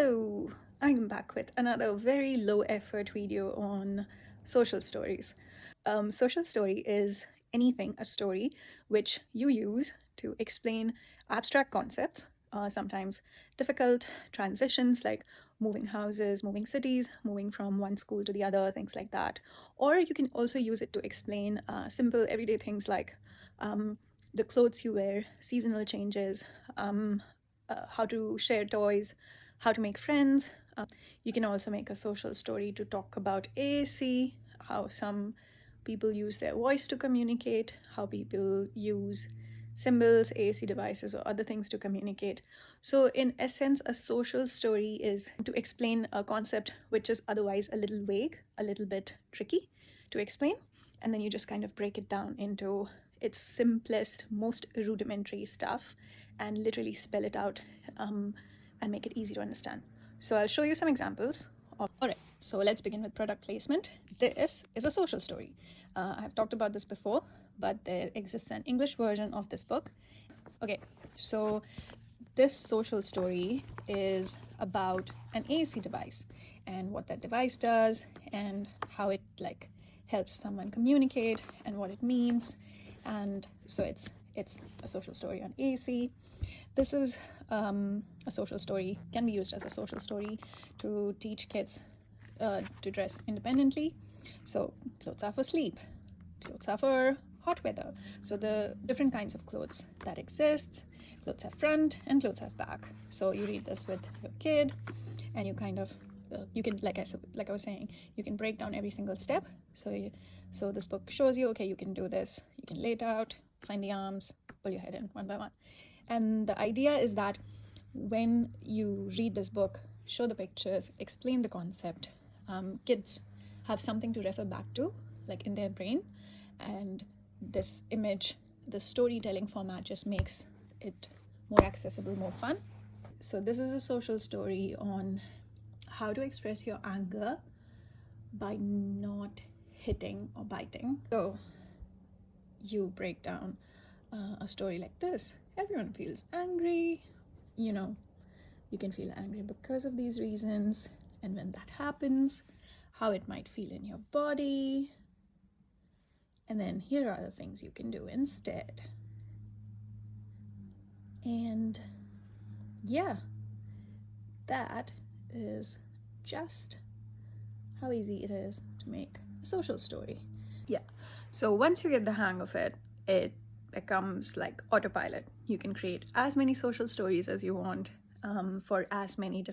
Hello, I'm back with another very low effort video on social stories. Social story is a story which you use to explain abstract concepts, sometimes difficult transitions like moving houses, moving cities, moving from one school to the other, things like that. Or you can also use it to explain simple everyday things like the clothes you wear, seasonal changes, how to share toys, how to make friends. You can also make a social story to talk about AAC, how some people use their voice to communicate, how people use symbols, AAC devices, or other things to communicate. So, in essence, a social story is to explain a concept which is otherwise a little vague, a little bit tricky to explain, and then you just kind of break it down into its simplest, most rudimentary stuff and literally spell it out and make it easy to understand. So I'll show you some examples. Alright, so let's begin with product placement. This is a social story. I've talked about this before, but there exists an English version of this book. Okay, so this social story is about an AAC device and what that device does and how it helps someone communicate and what it means. And so it's a social story on AAC. This is a social story, can be used as a social story to teach kids to dress independently. So clothes are for sleep, clothes are for hot weather. So the different kinds of clothes that exist. Clothes have front and clothes have back. So you read this with your kid and you kind of you can, like I was saying, you can break down every single step. So this book shows you, okay, you can do this. You can lay it out, find the arms, pull your head in one by one. And the idea is that when you read this book, show the pictures, explain the concept, kids have something to refer back to, like in their brain. And this image, the storytelling format just makes it more accessible, more fun. So this is a social story on how to express your anger by not hitting or biting. So you break down a story like this. Everyone feels angry, you can feel angry because of these reasons, and when that happens, how it might feel in your body, and then here are the things you can do instead. And yeah, that is just how easy it is to make a social story. Yeah, so once you get the hang of it, it becomes like autopilot. You can create as many social stories as you want for as many